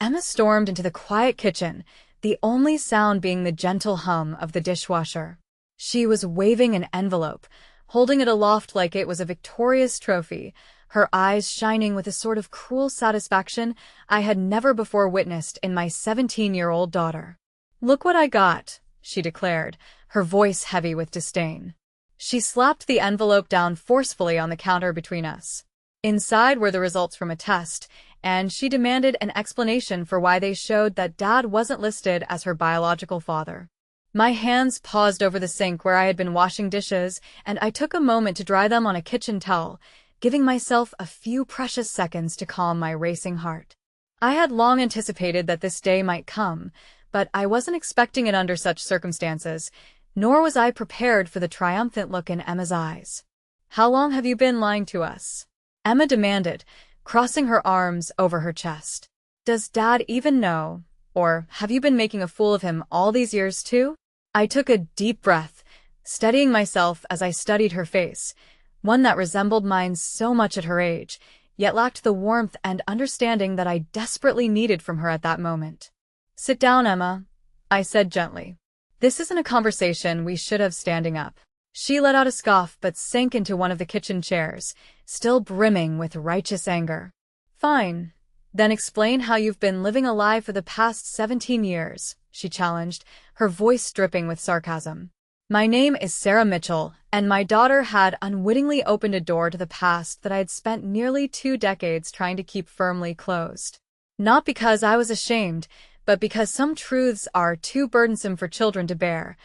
Emma stormed into the quiet kitchen, the only sound being the gentle hum of the dishwasher. She was waving an envelope, holding it aloft like it was a victorious trophy, her eyes shining with a sort of cruel satisfaction I had never before witnessed in my 17-year-old daughter. "Look what I got," she declared, her voice heavy with disdain. She slapped the envelope down forcefully on the counter between us. Inside were the results from a test, and she demanded an explanation for why they showed that Dad wasn't listed as her biological father. My hands paused over the sink where I had been washing dishes, and I took a moment to dry them on a kitchen towel, giving myself a few precious seconds to calm my racing heart. I had long anticipated that this day might come, but I wasn't expecting it under such circumstances, nor was I prepared for the triumphant look in Emma's eyes. "How long have you been lying to us?" Emma demanded, crossing her arms over her chest. "Does Dad even know? Or have you been making a fool of him all these years too?" I took a deep breath, steadying myself as I studied her face, one that resembled mine so much at her age, yet lacked the warmth and understanding that I desperately needed from her at that moment. "Sit down, Emma," I said gently. "This isn't a conversation we should have standing up." She let out a scoff but sank into one of the kitchen chairs, still brimming with righteous anger. "Fine. Then explain how you've been living a lie for the past 17 years, she challenged, her voice dripping with sarcasm. "My name is Sarah Mitchell, and my daughter had unwittingly opened a door to the past that I had spent nearly 2 decades trying to keep firmly closed. Not because I was ashamed, but because some truths are too burdensome for children to bear.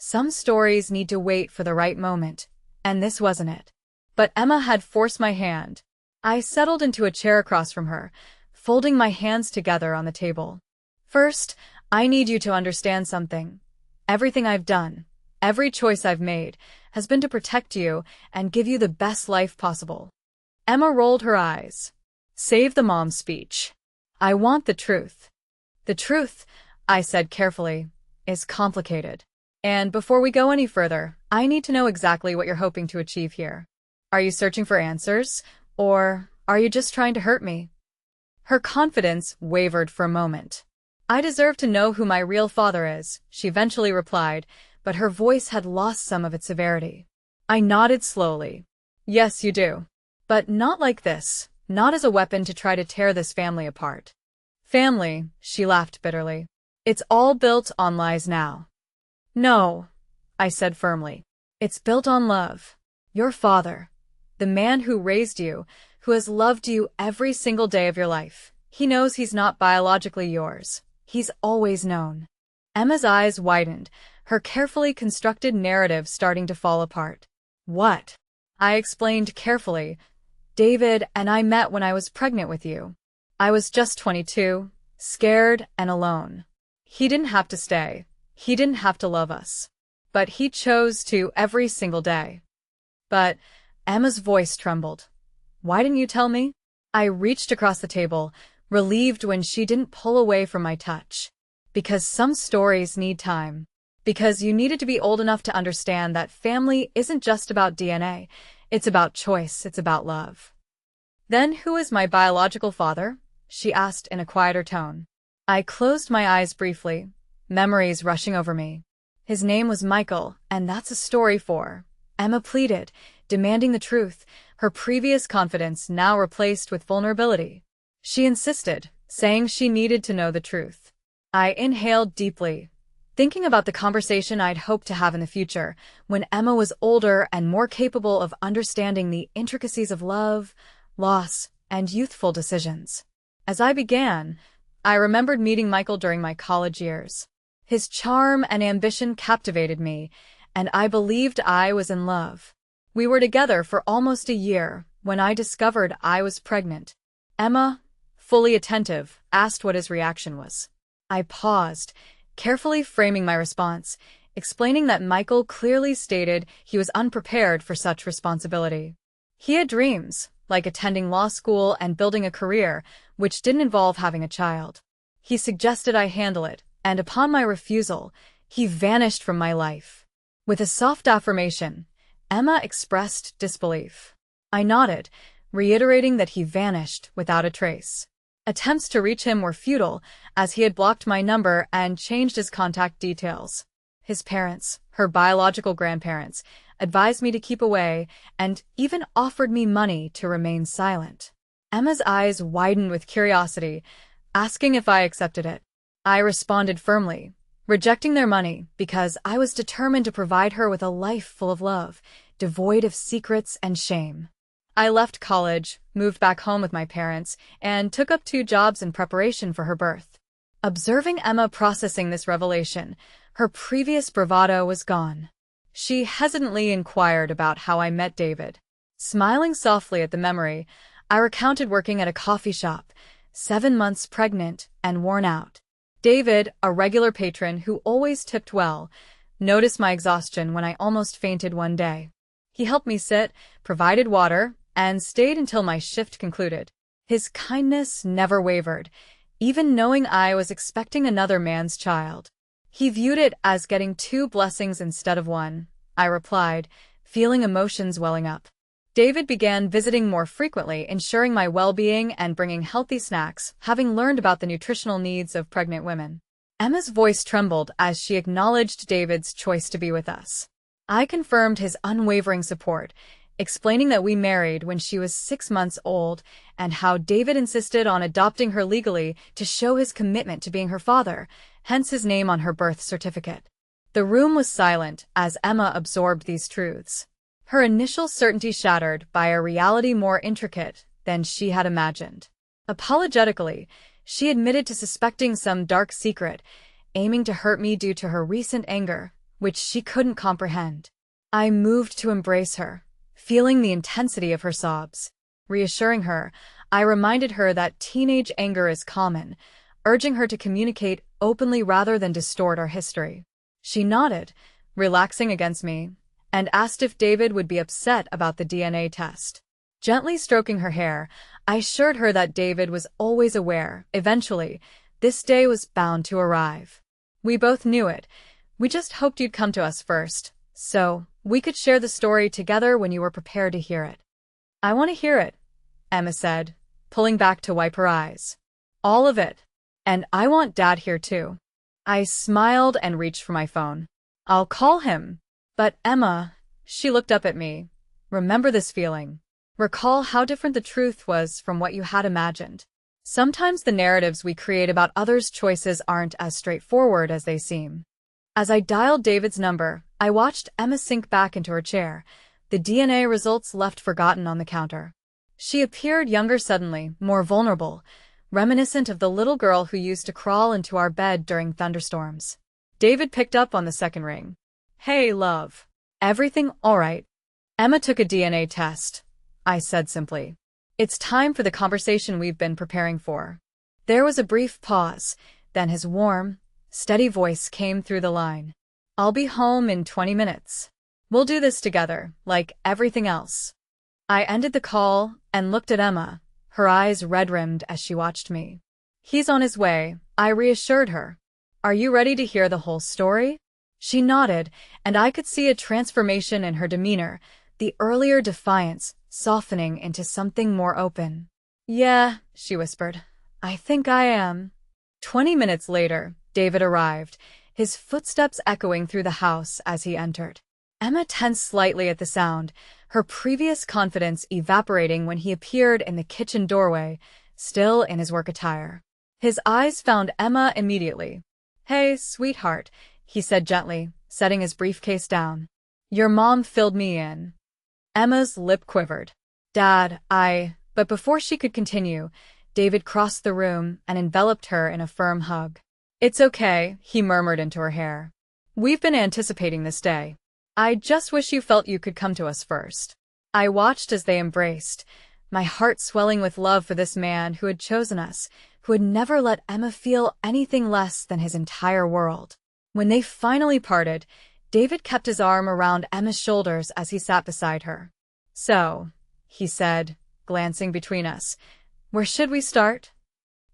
Some stories need to wait for the right moment, and this wasn't it." But Emma had forced my hand. I settled into a chair across from her, folding my hands together on the table. "First, I need you to understand something. Everything I've done, every choice I've made, has been to protect you and give you the best life possible." Emma rolled her eyes. Save the mom speech. "I want the truth." "The truth," I said carefully, "is complicated. And before we go any further, I need to know exactly what you're hoping to achieve here. Are you searching for answers, or are you just trying to hurt me?" Her confidence wavered for a moment. "I deserve to know who my real father is," she eventually replied, but her voice had lost some of its severity. I nodded slowly. "Yes, you do. But not like this, not as a weapon to try to tear this family apart." "Family," she laughed bitterly. "It's all built on lies now." "No," I said firmly. "It's built on love. Your father, the man who raised you, who has loved you every single day of your life, he knows he's not biologically yours. He's always known." Emma's eyes widened, her carefully constructed narrative starting to fall apart. "What?" I explained carefully. "David and I met when I was pregnant with you. I was just 22, scared and alone. He didn't have to stay. He didn't have to love us. But he chose to every single day." "But," Emma's voice trembled. "Why didn't you tell me?" I reached across the table, relieved when she didn't pull away from my touch. "Because some stories need time. Because you needed to be old enough to understand that family isn't just about DNA. It's about choice. It's about love." "Then who is my biological father?" she asked in a quieter tone. I closed my eyes briefly, memories rushing over me. "His name was Michael, and that's a story for," Emma pleaded, demanding the truth, her previous confidence now replaced with vulnerability. She insisted, saying she needed to know the truth. I inhaled deeply, thinking about the conversation I'd hoped to have in the future, when Emma was older and more capable of understanding the intricacies of love, loss, and youthful decisions. As I began, I remembered meeting Michael during my college years. His charm and ambition captivated me, and I believed I was in love. We were together for almost a year when I discovered I was pregnant. Emma, fully attentive, asked what his reaction was. I paused, carefully framing my response, explaining that Michael clearly stated he was unprepared for such responsibility. He had dreams, like attending law school and building a career, which didn't involve having a child. He suggested I handle it, and upon my refusal, he vanished from my life. With a soft affirmation, Emma expressed disbelief. I nodded, reiterating that he vanished without a trace. Attempts to reach him were futile, as he had blocked my number and changed his contact details. His parents, her biological grandparents, advised me to keep away and even offered me money to remain silent. Emma's eyes widened with curiosity, asking if I accepted it. I responded firmly, rejecting their money because I was determined to provide her with a life full of love, devoid of secrets and shame. I left college, moved back home with my parents, and took up 2 jobs in preparation for her birth. Observing Emma processing this revelation, her previous bravado was gone. She hesitantly inquired about how I met David. Smiling softly at the memory, I recounted working at a coffee shop, 7 months pregnant and worn out. David, a regular patron who always tipped well, noticed my exhaustion when I almost fainted one day. He helped me sit, provided water, and stayed until my shift concluded. His kindness never wavered, even knowing I was expecting another man's child. He viewed it as getting 2 blessings instead of 1, I replied, feeling emotions welling up. David began visiting more frequently, ensuring my well-being and bringing healthy snacks, having learned about the nutritional needs of pregnant women. Emma's voice trembled as she acknowledged David's choice to be with us. I confirmed his unwavering support, explaining that we married when she was 6 months old and how David insisted on adopting her legally to show his commitment to being her father, hence his name on her birth certificate. The room was silent as Emma absorbed these truths. Her initial certainty shattered by a reality more intricate than she had imagined. Apologetically, she admitted to suspecting some dark secret, aiming to hurt me due to her recent anger, which she couldn't comprehend. I moved to embrace her, feeling the intensity of her sobs. Reassuring her, I reminded her that teenage anger is common, urging her to communicate openly rather than distort our history. She nodded, relaxing against me, and asked if David would be upset about the DNA test. Gently stroking her hair, I assured her that David was always aware. Eventually, this day was bound to arrive. We both knew it. We just hoped you'd come to us first, so we could share the story together when you were prepared to hear it. I want to hear it, Emma said, pulling back to wipe her eyes. All of it. And I want Dad here too. I smiled and reached for my phone. I'll call him. But Emma, she looked up at me. Remember this feeling. Recall how different the truth was from what you had imagined. Sometimes the narratives we create about others' choices aren't as straightforward as they seem. As I dialed David's number, I watched Emma sink back into her chair, the DNA results left forgotten on the counter. She appeared younger suddenly, more vulnerable, reminiscent of the little girl who used to crawl into our bed during thunderstorms. David picked up on the second ring. Hey, love. Everything all right? Emma took a DNA test, I said simply. It's time for the conversation we've been preparing for. There was a brief pause, then his warm, steady voice came through the line. I'll be home in 20 minutes. We'll do this together, like everything else. I ended the call and looked at Emma, her eyes red-rimmed as she watched me. He's on his way, I reassured her. Are you ready to hear the whole story? She nodded, and I could see a transformation in her demeanor, the earlier defiance softening into something more open. Yeah, she whispered. I think I am. 20 minutes later, David arrived, his footsteps echoing through the house as he entered. Emma tensed slightly at the sound, her previous confidence evaporating when he appeared in the kitchen doorway, still in his work attire. His eyes found Emma immediately. Hey, sweetheart, he said gently, setting his briefcase down. Your mom filled me in. Emma's lip quivered. Dad, But before she could continue, David crossed the room and enveloped her in a firm hug. It's okay, he murmured into her hair. We've been anticipating this day. I just wish you felt you could come to us first. I watched as they embraced, my heart swelling with love for this man who had chosen us, who had never let Emma feel anything less than his entire world. When they finally parted, David kept his arm around Emma's shoulders as he sat beside her. So, he said, glancing between us, where should we start?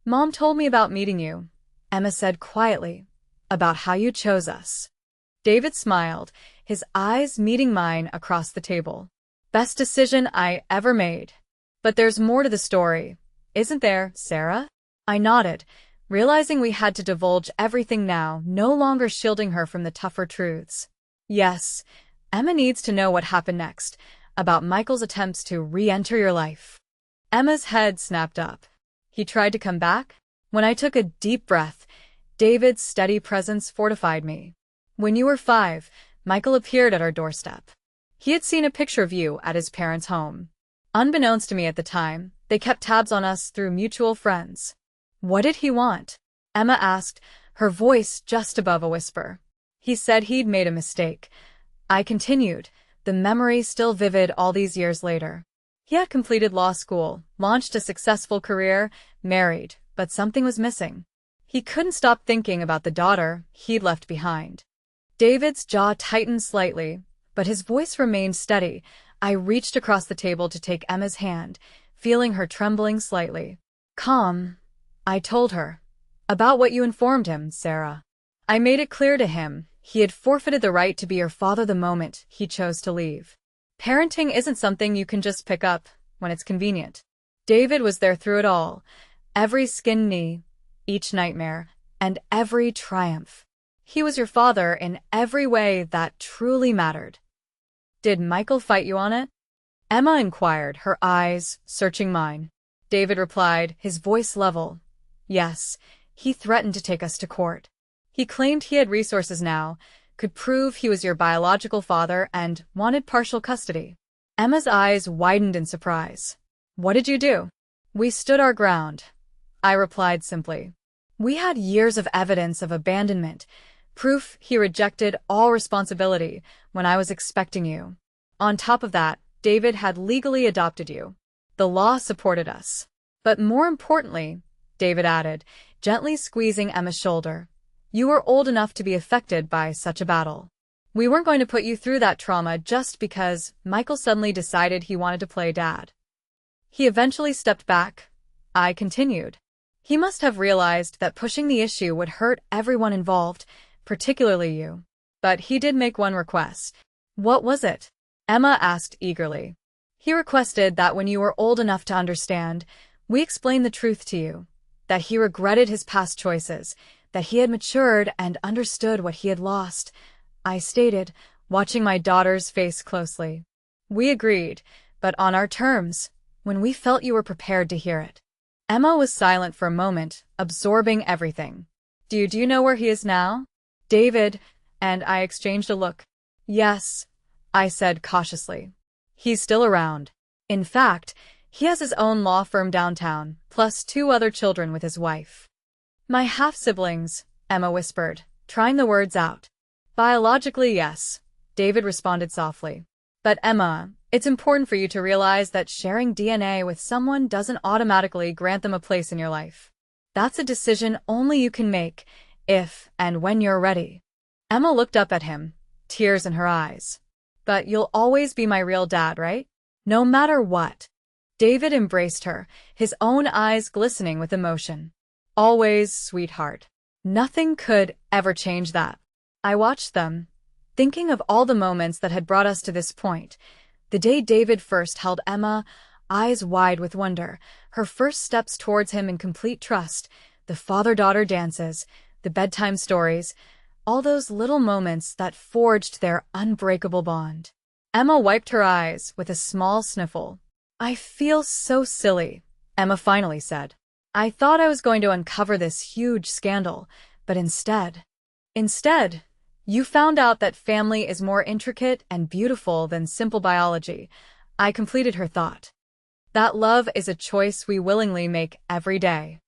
Mom told me about meeting you, Emma said quietly, about how you chose us. David smiled, his eyes meeting mine across the table. Best decision I ever made. But there's more to the story, isn't there, Sarah? I nodded, realizing we had to divulge everything now, no longer shielding her from the tougher truths. Yes, Emma needs to know what happened next, about Michael's attempts to re-enter your life. Emma's head snapped up. He tried to come back? When I took a deep breath, David's steady presence fortified me. When you were 5, Michael appeared at our doorstep. He had seen a picture of you at his parents' home. Unbeknownst to me at the time, they kept tabs on us through mutual friends. What did he want? Emma asked, her voice just above a whisper. He said he'd made a mistake. I continued, the memory still vivid all these years later. He had completed law school, launched a successful career, married, but something was missing. He couldn't stop thinking about the daughter he'd left behind. David's jaw tightened slightly, but his voice remained steady. I reached across the table to take Emma's hand, feeling her trembling slightly. Calm, I told her. About what you informed him, Sarah. I made it clear to him he had forfeited the right to be your father the moment he chose to leave. Parenting isn't something you can just pick up when it's convenient. David was there through it all, every skinned knee, each nightmare, and every triumph. He was your father in every way that truly mattered. Did Michael fight you on it? Emma inquired, her eyes searching mine. David replied, his voice level. Yes, he threatened to take us to court. He claimed he had resources now, could prove he was your biological father, and wanted partial custody. Emma's eyes widened in surprise. What did you do? We stood our ground, I replied simply. We had years of evidence of abandonment, proof he rejected all responsibility when I was expecting you. On top of that, David had legally adopted you. The law supported us. But more importantly, David added, gently squeezing Emma's shoulder, you were old enough to be affected by such a battle. We weren't going to put you through that trauma just because Michael suddenly decided he wanted to play dad. He eventually stepped back. I continued. He must have realized that pushing the issue would hurt everyone involved, particularly you. But he did make one request. What was it? Emma asked eagerly. He requested that when you were old enough to understand, we explain the truth to you, that he regretted his past choices, that he had matured and understood what he had lost, I stated, watching my daughter's face closely. We agreed, but on our terms, when we felt you were prepared to hear it. Emma was silent for a moment, absorbing everything. Do you know where he is now? David and I exchanged a look. Yes, I said cautiously. He's still around. In fact, he has his own law firm downtown, plus 2 other children with his wife. My half-siblings, Emma whispered, trying the words out. Biologically, yes, David responded softly. But Emma, it's important for you to realize that sharing DNA with someone doesn't automatically grant them a place in your life. That's a decision only you can make, if and when you're ready. Emma looked up at him, tears in her eyes. But you'll always be my real dad, right? No matter what. David embraced her, his own eyes glistening with emotion. Always, sweetheart. Nothing could ever change that. I watched them, thinking of all the moments that had brought us to this point. The day David first held Emma, eyes wide with wonder, her first steps towards him in complete trust, the father-daughter dances, the bedtime stories, all those little moments that forged their unbreakable bond. Emma wiped her eyes with a small sniffle. I feel so silly, Emma finally said. I thought I was going to uncover this huge scandal, but instead, you found out that family is more intricate and beautiful than simple biology. I completed her thought. That love is a choice we willingly make every day.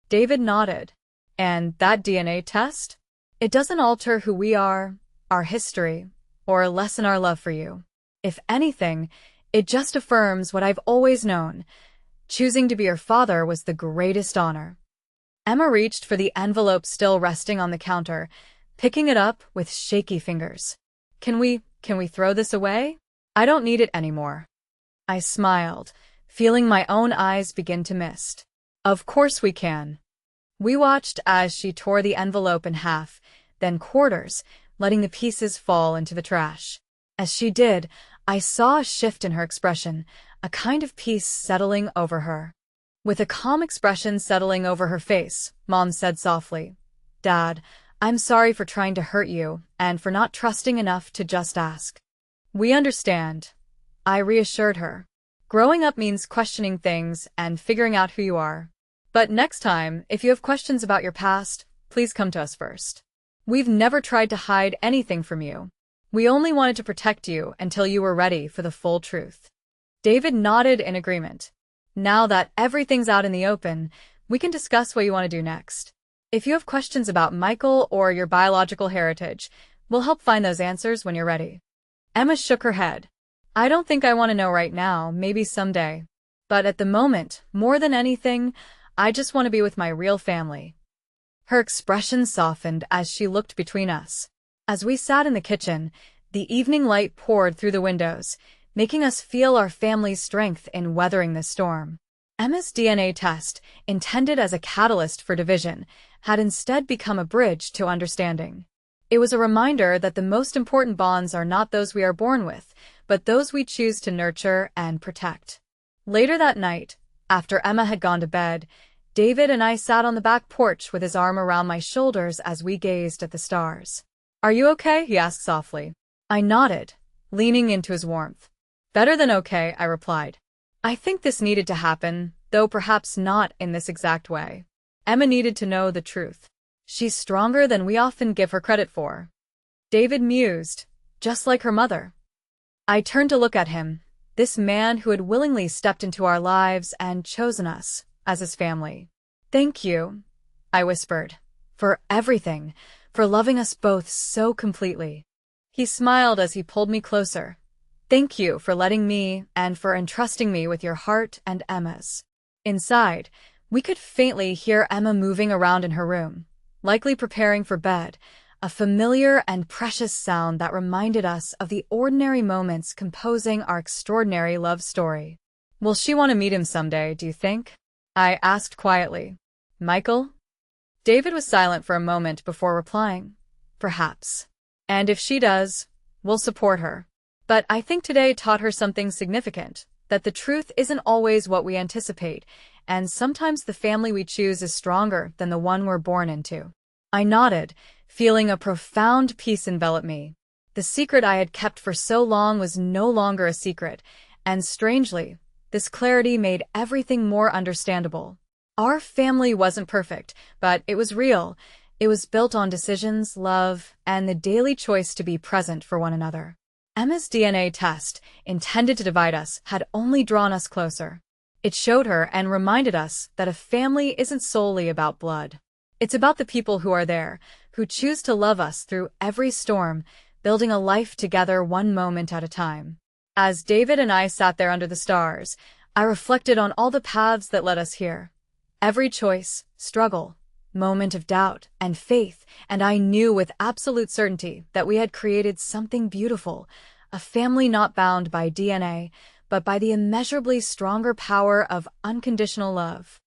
David nodded. And that DNA test? It doesn't alter who we are, our history, or lessen our love for you. If anything, it just affirms what I've always known. Choosing to be your father was the greatest honor. Emma reached for the envelope still resting on the counter, picking it up with shaky fingers. Can we throw this away? I don't need it anymore. I smiled, feeling my own eyes begin to mist. Of course we can. We watched as she tore the envelope in half, then quarters, letting the pieces fall into the trash. As she did, I saw a shift in her expression, a kind of peace settling over her. With a calm expression settling over her face, Mom said softly, "Dad, I'm sorry for trying to hurt you and for not trusting enough to just ask." "We understand," I reassured her. "Growing up means questioning things and figuring out who you are. But next time, if you have questions about your past, please come to us first. We've never tried to hide anything from you. We only wanted to protect you until you were ready for the full truth." David nodded in agreement. "Now that everything's out in the open, we can discuss what you want to do next. If you have questions about Michael or your biological heritage, we'll help find those answers when you're ready." Emma shook her head. "I don't think I want to know right now, maybe someday. But at the moment, more than anything, I just want to be with my real family." Her expression softened as she looked between us. As we sat in the kitchen, the evening light poured through the windows, making us feel our family's strength in weathering the storm. Emma's DNA test, intended as a catalyst for division, had instead become a bridge to understanding. It was a reminder that the most important bonds are not those we are born with, but those we choose to nurture and protect. Later that night, after Emma had gone to bed, David and I sat on the back porch with his arm around my shoulders as we gazed at the stars. "Are you okay?" he asked softly. I nodded, leaning into his warmth. "Better than okay," I replied. "I think this needed to happen, though perhaps not in this exact way. Emma needed to know the truth. She's stronger than we often give her credit for." David mused, "Just like her mother." I turned to look at him, this man who had willingly stepped into our lives and chosen us as his family. "Thank you," I whispered, "for everything, for loving us both so completely." He smiled as he pulled me closer. "Thank you for letting me and for entrusting me with your heart and Emma's." Inside, we could faintly hear Emma moving around in her room, likely preparing for bed, a familiar and precious sound that reminded us of the ordinary moments composing our extraordinary love story. "Will she want to meet him someday, do you think?" I asked quietly. "Michael?" David was silent for a moment before replying. "Perhaps. And if she does, we'll support her. But I think today taught her something significant, that the truth isn't always what we anticipate, and sometimes the family we choose is stronger than the one we're born into." I nodded, feeling a profound peace envelop me. The secret I had kept for so long was no longer a secret, and strangely, this clarity made everything more understandable. Our family wasn't perfect, but it was real. It was built on decisions, love, and the daily choice to be present for one another. Emma's DNA test, intended to divide us, had only drawn us closer. It showed her and reminded us that a family isn't solely about blood. It's about the people who are there, who choose to love us through every storm, building a life together one moment at a time. As David and I sat there under the stars, I reflected on all the paths that led us here. Every choice, struggle, moment of doubt, and faith, and I knew with absolute certainty that we had created something beautiful, a family not bound by DNA, but by the immeasurably stronger power of unconditional love.